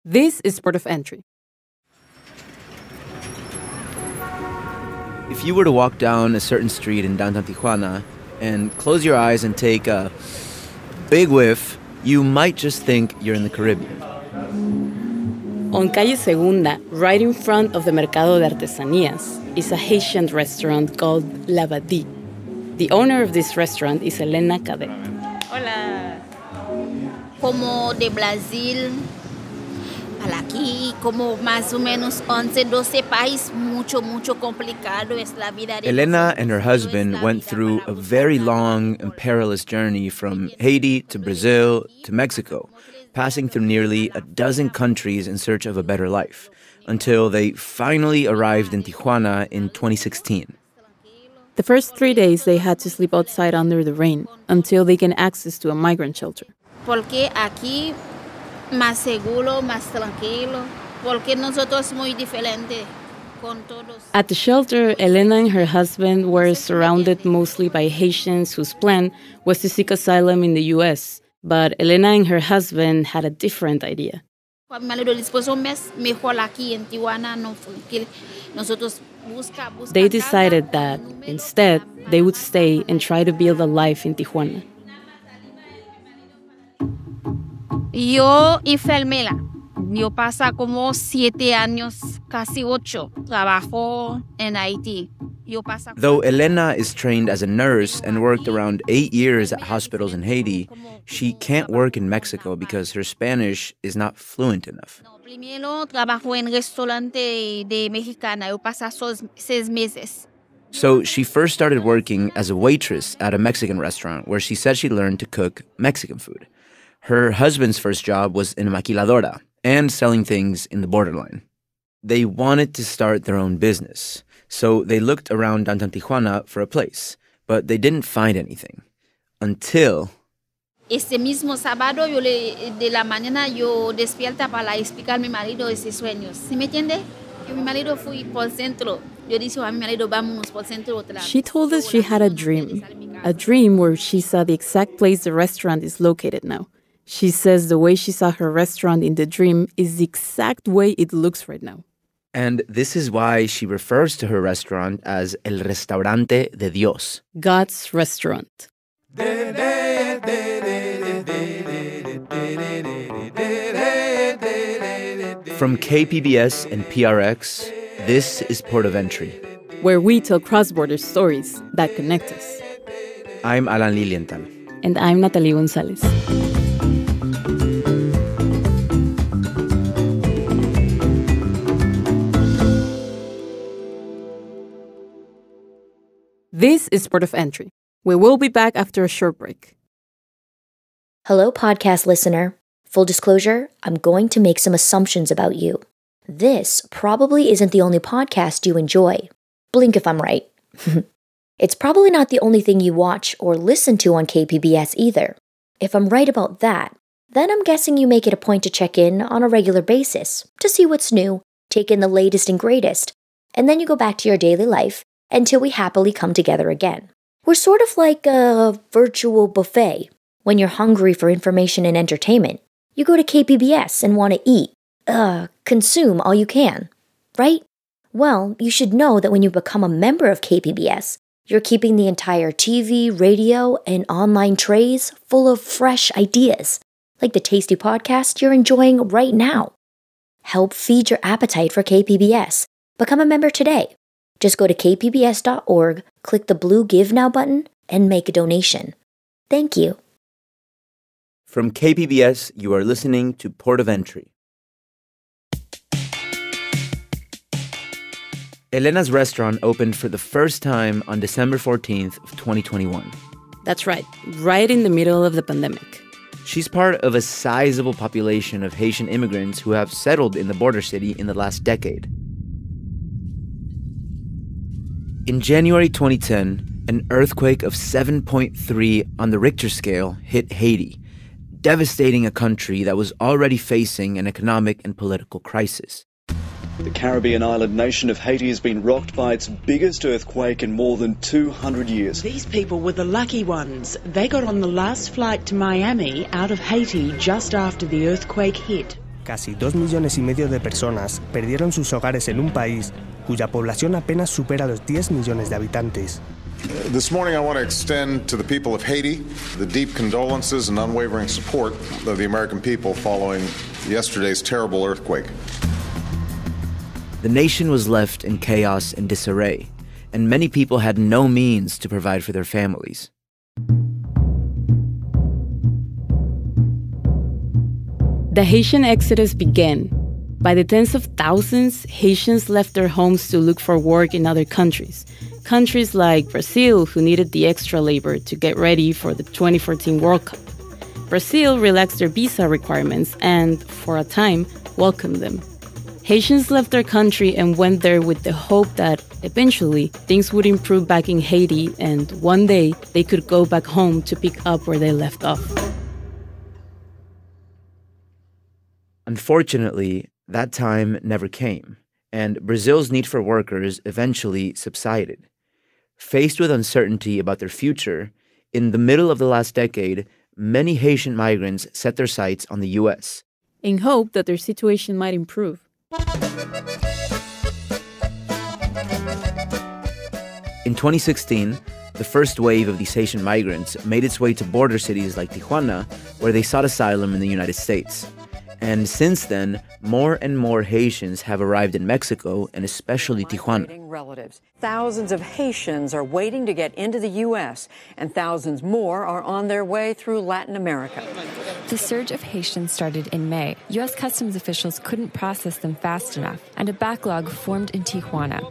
This is Port of Entry. If you were to walk down a certain street in downtown Tijuana and close your eyes and take a big whiff, you might just think you're in the Caribbean. On Calle Segunda, right in front of the Mercado de Artesanías, is a Haitian restaurant called Labadee. The owner of this restaurant is Elena Cadet. Hola. Como de Brasil, para aquí, como más o menos 11, 12 países, mucho complicado es la vida. Elena and her husband went through a very long and perilous journey from Haiti to Brazil to Mexico, passing through nearly a dozen countries in search of a better life, until they finally arrived in Tijuana in 2016. The first 3 days, they had to sleep outside under the rain until they gained access to a migrant shelter. Porque aquí más seguro, más tranquilo, porque nosotros muy diferente con todos. At the shelter, Elena and her husband were surrounded mostly by Haitians whose plan was to seek asylum in the U.S., but Elena and her husband had a different idea. They decided that, instead, they would stay and try to build a life in Tijuana. Yo enfermera. Yo pasa como 7 años, casi 8. Trabajo en Haiti. Though Elena is trained as a nurse and worked around 8 years at hospitals in Haiti, she can't work in Mexico because her Spanish is not fluent enough. Primero trabajo en restaurante de mexicana. Yo pasa 6 meses. So she first started working as a waitress at a Mexican restaurant where she said she learned to cook Mexican food. Her husband's first job was in a maquiladora and selling things in the borderline. They wanted to start their own business, so they looked around downtown Tijuana for a place, but they didn't find anything until... Este mismo sábado de la mañana yo despierta para explicar a mi marido esos sueños. ¿Sí me entiende? Yo mi marido fui por centro. Yo dije a mi marido vámonos por centro otra vez. She told us she had a dream where she saw the exact place the restaurant is located now. She says the way she saw her restaurant in the dream is the exact way it looks right now. And this is why she refers to her restaurant as El Restaurante de Dios. God's restaurant. From KPBS and PRX, this is Port of Entry, where we tell cross-border stories that connect us. I'm Alan Lilienthal. And I'm Natali Gonzalez. This is Port of Entry. We will be back after a short break. Hello, podcast listener. Full disclosure, I'm going to make some assumptions about you. This probably isn't the only podcast you enjoy. Blink if I'm right. It's probably not the only thing you watch or listen to on KPBS either. If I'm right about that, then I'm guessing you make it a point to check in on a regular basis to see what's new, take in the latest and greatest, and then you go back to your daily life until we happily come together again. We're sort of like a virtual buffet. When you're hungry for information and entertainment, you go to KPBS and want to eat, consume all you can, right? Well, you should know that when you become a member of KPBS, you're keeping the entire TV, radio, and online trays full of fresh ideas, like the tasty podcast you're enjoying right now. Help feed your appetite for KPBS. Become a member today. Just go to kpbs.org, click the blue Give Now button, and make a donation. Thank you. From KPBS, you are listening to Port of Entry. Elena's restaurant opened for the first time on December 14th of 2021. That's right in the middle of the pandemic. She's part of a sizable population of Haitian immigrants who have settled in the border city in the last decade. In January 2010, an earthquake of 7.3 on the Richter scale hit Haiti, devastating a country that was already facing an economic and political crisis. The Caribbean island nation of Haiti has been rocked by its biggest earthquake in more than 200 years. These people were the lucky ones. They got on the last flight to Miami out of Haiti just after the earthquake hit. Casi 2,5 millones de personas perdieron sus hogares en un país cuya población apenas supera los 10 millones de habitantes. This morning I want to extend to the people of Haiti the deep condolences and unwavering support of the American people following yesterday's terrible earthquake. The nation was left in chaos and disarray, and many people had no means to provide for their families. The Haitian exodus began. By the tens of thousands, Haitians left their homes to look for work in other countries. Countries like Brazil, who needed the extra labor to get ready for the 2014 World Cup. Brazil relaxed their visa requirements and, for a time, welcomed them. Haitians left their country and went there with the hope that, eventually, things would improve back in Haiti and one day they could go back home to pick up where they left off. Unfortunately, that time never came, and Brazil's need for workers eventually subsided. Faced with uncertainty about their future, in the middle of the last decade, many Haitian migrants set their sights on the U.S. in hope that their situation might improve. In 2016, the first wave of these Haitian migrants made its way to border cities like Tijuana, where they sought asylum in the United States. And since then, more and more Haitians have arrived in Mexico, and especially Tijuana. Relatives. Thousands of Haitians are waiting to get into the U.S., and thousands more are on their way through Latin America. The surge of Haitians started in May. U.S. customs officials couldn't process them fast enough, and a backlog formed in Tijuana.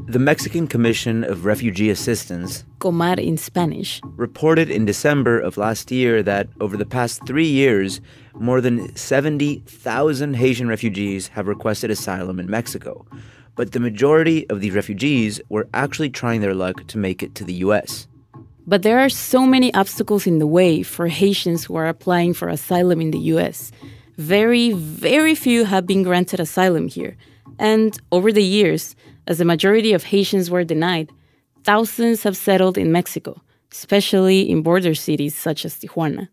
The Mexican Commission of Refugee Assistance, Comar in Spanish, reported in December of last year that over the past 3 years, more than 70,000 Haitian refugees have requested asylum in Mexico. But the majority of these refugees were actually trying their luck to make it to the U.S. But there are so many obstacles in the way for Haitians who are applying for asylum in the U.S. Very, very few have been granted asylum here. And over the years, as the majority of Haitians were denied, thousands have settled in Mexico, especially in border cities such as Tijuana.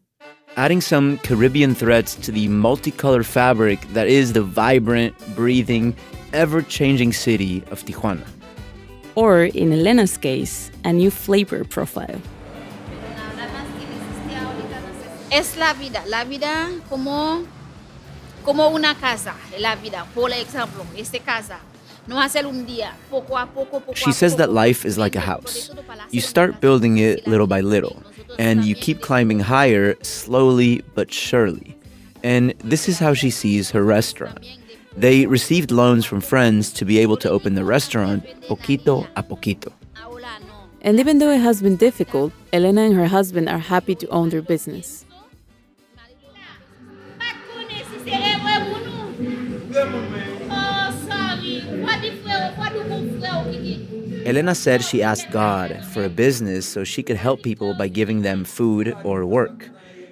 Adding some Caribbean threads to the multicolored fabric that is the vibrant, breathing, ever-changing city of Tijuana. Or, in Elena's case, a new flavor profile. Es la vida como una casa, la vida. Por ejemplo, esta casa. She says that life is like a house. You start building it little by little, and you keep climbing higher slowly but surely. And this is how she sees her restaurant. They received loans from friends to be able to open the restaurant poquito a poquito. And even though it has been difficult, Elena and her husband are happy to own their business. Elena said she asked God for a business so she could help people by giving them food or work.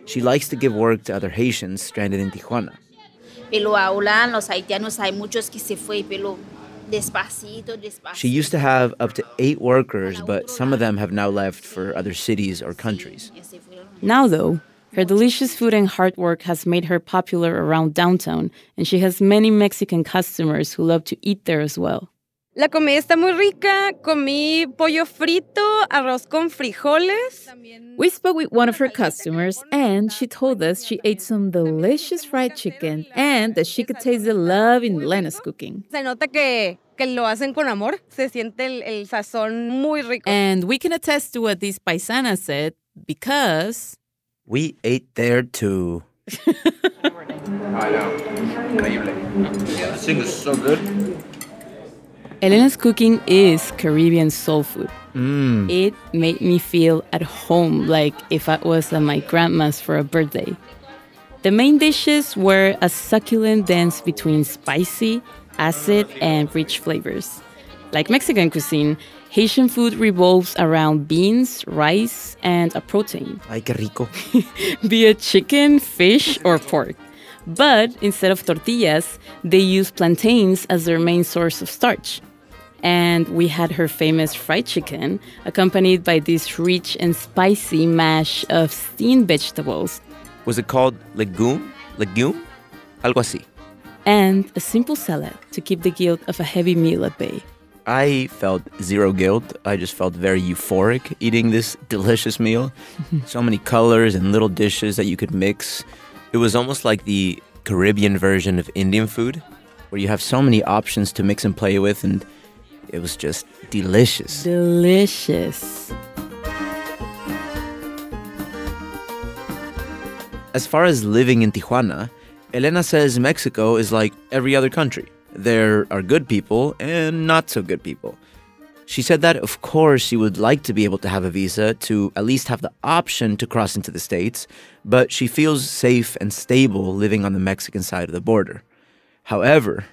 She likes to give work to other Haitians stranded in Tijuana. She used to have up to 8 workers, but some of them have now left for other cities or countries. Now, though, her delicious food and hard work has made her popular around downtown, and she has many Mexican customers who love to eat there as well. La comida está muy rica. Comí pollo frito, arroz con frijoles. We spoke with one of her customers, and she told us she ate some delicious fried chicken and that she could taste the love in Elena's cooking. Se nota que lo hacen con amor. Se siente el sazón muy rico. And we can attest to what this paisana said because we ate there too. I know. Increíble. Yeah, this thing is so good. Elena's cooking is Caribbean soul food. It made me feel at home, like if I was at my grandma's for a birthday. The main dishes were a succulent dance between spicy, acid, and rich flavors. Like Mexican cuisine, Haitian food revolves around beans, rice, and a protein. Ay, qué rico. Be it chicken, fish, or pork. But instead of tortillas, they use plantains as their main source of starch. And we had her famous fried chicken, accompanied by this rich and spicy mash of steamed vegetables, Was it called legume? Legume? Algo así. And a simple salad to keep the guilt of a heavy meal at bay. I felt zero guilt. I just felt very euphoric eating this delicious meal. So many colors and little dishes that you could mix. It was almost like the Caribbean version of Indian food, where you have so many options to mix and play with, and it was just delicious. Delicious. As far as living in Tijuana, Elena says Mexico is like every other country. There are good people and not so good people. She said that, of course, she would like to be able to have a visa to at least have the option to cross into the States, but she feels safe and stable living on the Mexican side of the border. However,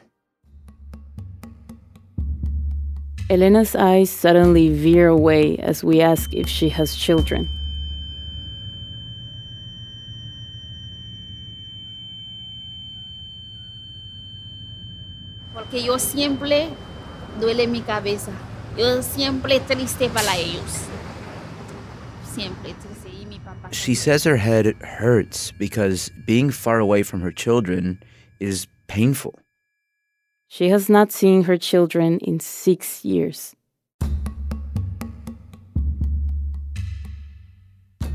Elena's eyes suddenly veer away as we ask if she has children. Porque yo siempre duele mi cabeza. Yo siempre triste para ellos. Siempre triste. Y mi papá. She says her head hurts because being far away from her children is painful. She has not seen her children in 6 years.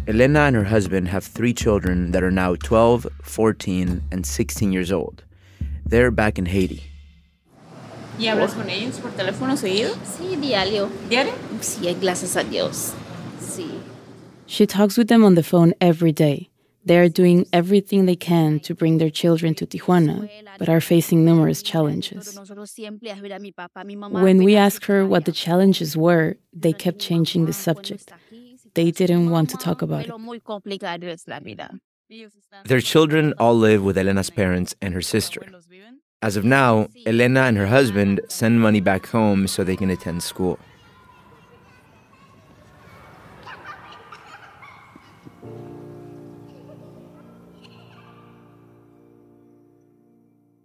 Elena and her husband have 3 children that are now 12, 14, and 16 years old. They're back in Haiti. ¿Y hablas con ellos por teléfono seguido? Sí, diario. ¿Diario? Sí, gracias a Dios. Sí. She talks with them on the phone every day. They are doing everything they can to bring their children to Tijuana, but are facing numerous challenges. When we asked her what the challenges were, they kept changing the subject. They didn't want to talk about it. Their children all live with Elena's parents and her sister. As of now, Elena and her husband send money back home so they can attend school.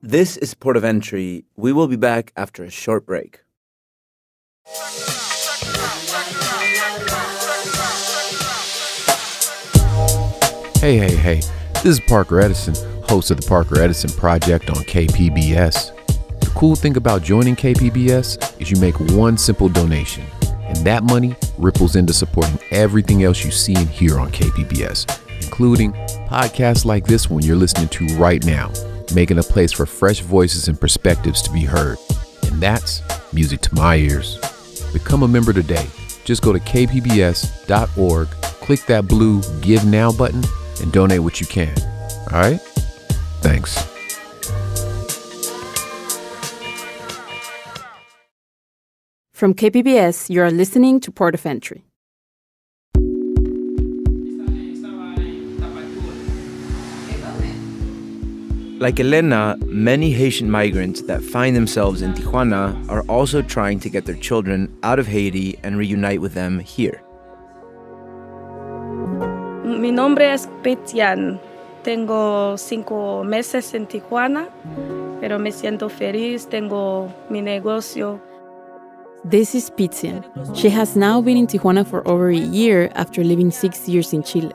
This is Port of Entry. We will be back after a short break. Hey. This is Parker Edison, host of the Parker Edison Project on KPBS. The cool thing about joining KPBS is you make one simple donation, and that money ripples into supporting everything else you see and hear on KPBS, including podcasts like this one you're listening to right now, making a place for fresh voices and perspectives to be heard. And that's music to my ears. Become a member today. Just go to kpbs.org, click that blue Give Now button, and donate what you can. All right? Thanks. From KPBS, you are listening to Port of Entry. Like Elena, many Haitian migrants that find themselves in Tijuana are also trying to get their children out of Haiti and reunite with them here. Mi nombre es Petiane. Tengo 5 meses en Tijuana, pero me siento feliz. Tengo mi negocio. This is Petiane. She has now been in Tijuana for over a year after living 6 years in Chile.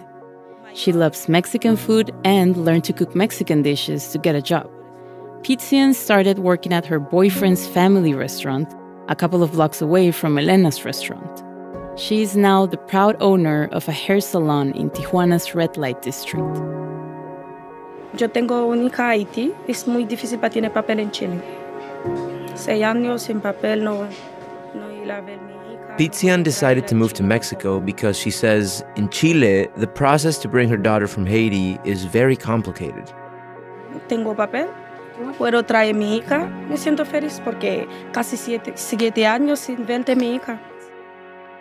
She loves Mexican food and learned to cook Mexican dishes to get a job. Petiane started working at her boyfriend's family restaurant, a couple of blocks away from Elena's restaurant. She is now the proud owner of a hair salon in Tijuana's red light district. Yo tengo una hija Haití. Es muy difícil para tener papel en Chile. 6 años sin papel, no iba a ver mi hija. Petiane decided to move to Mexico because she says in Chile, the process to bring her daughter from Haiti is very complicated. Tengo papel. Puedo traer mi hija. Me siento feliz porque casi 7 años sin verte mi hija.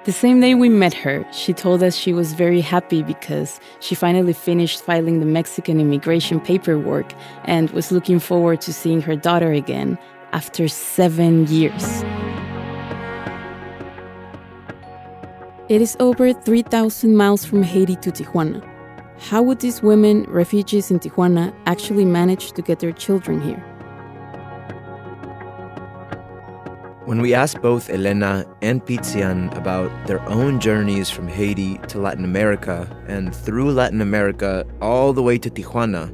The same day we met her, she told us she was very happy because she finally finished filing the Mexican immigration paperwork and was looking forward to seeing her daughter again after 7 years. It is over 3,000 miles from Haiti to Tijuana. How would these women, refugees in Tijuana, actually manage to get their children here? When we asked both Elena and Petiane about their own journeys from Haiti to Latin America and through Latin America all the way to Tijuana,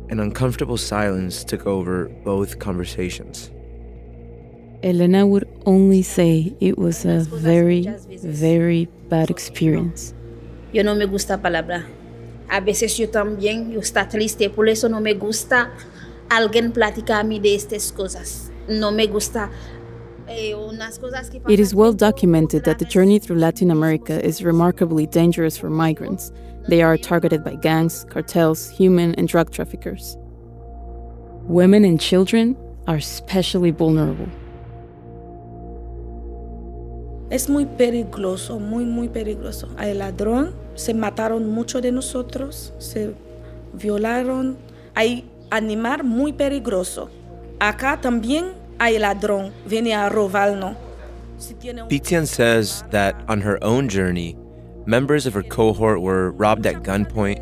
an uncomfortable silence took over both conversations. Elena would only say it was a very, very bad experience. Yo no me gusta palabra. A veces yo también, yo está triste, por eso no me gusta alguien platicar a mí de estas cosas. No me gusta unas cosas que pasan. It is well documented that the journey through Latin America is remarkably dangerous for migrants. They are targeted by gangs, cartels, human and drug traffickers. Women and children are especially vulnerable. Es muy peligroso, muy peligroso. Hay ladrón, se mataron muchos de nosotros, se violaron. Hay animal muy peligroso. Acá también hay ladrón, viene a robarnos. Petiane says that on her own journey, members of her cohort were robbed at gunpoint,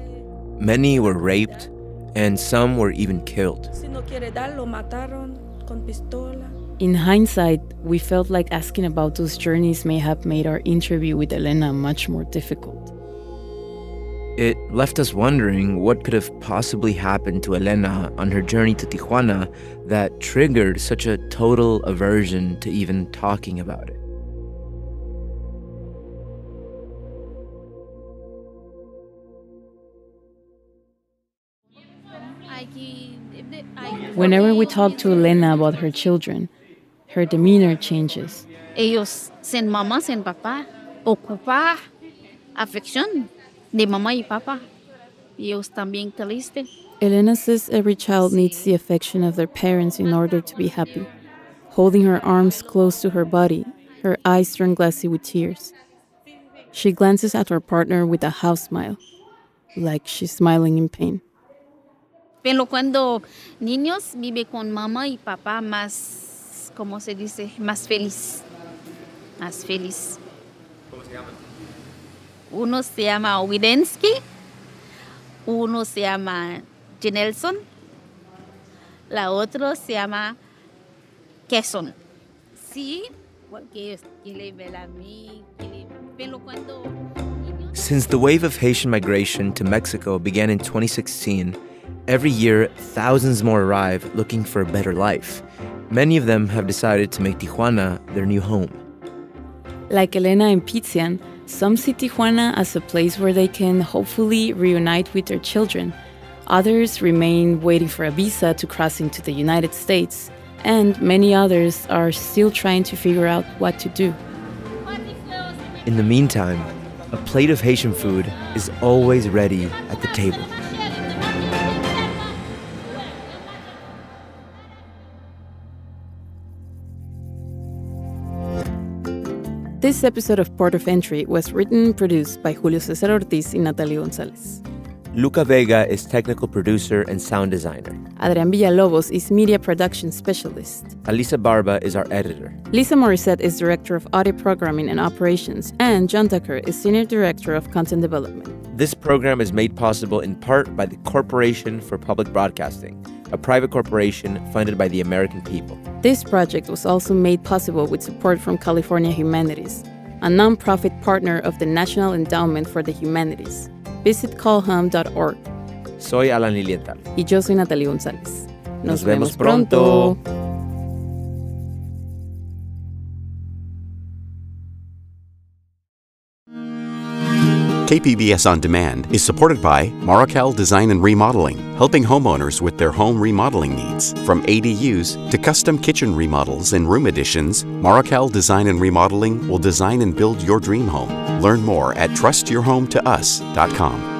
many were raped, and some were even killed. Si no quiere dar, lo mataron con pistola. In hindsight, we felt like asking about those journeys may have made our interview with Elena much more difficult. It left us wondering what could have possibly happened to Elena on her journey to Tijuana that triggered such a total aversion to even talking about it. Whenever we talk to Elena about her children, her demeanor changes. Ellos sin mamá, sin papá, ocupa afección de mamá y papá. Ellos también tristes. Elena says every child needs the affection of their parents in order to be happy. Holding her arms close to her body, her eyes turn glassy with tears. She glances at her partner with a half smile, like she's smiling in pain. Pero cuando niños vive con mamá y papá más, ¿cómo se dice? Más feliz. Más feliz. ¿Cómo se llaman? Uno se llama Widensky, uno se llama Nelson, la otra se llama Kesson. Sí, porque le ve a mí, pero cuando... Since the wave of Haitian migration to Mexico began in 2016, every year, thousands more arrive looking for a better life. Many of them have decided to make Tijuana their new home. Like Elena and Petiane, some see Tijuana as a place where they can hopefully reunite with their children. Others remain waiting for a visa to cross into the United States. And many others are still trying to figure out what to do. In the meantime, a plate of Haitian food is always ready at the table. This episode of Port of Entry was written and produced by Julio Cesar Ortiz and Natali Gonzalez. Luca Vega is technical producer and sound designer. Adrian Villalobos is media production specialist. Alisa Barba is our editor. Lisa Morissette is director of audio programming and operations. And John Tucker is senior director of content development. This program is made possible in part by the Corporation for Public Broadcasting, a private corporation funded by the American people. This project was also made possible with support from California Humanities, a nonprofit partner of the National Endowment for the Humanities. Visit callhum.org. Soy Alan Lilienthal. Y yo soy Natali Gonzalez. Nos vemos pronto. KPBS On Demand is supported by Marrocel Design and Remodeling, helping homeowners with their home remodeling needs. From ADUs to custom kitchen remodels and room additions, Marrocel Design and Remodeling will design and build your dream home. Learn more at trustyourhometous.com.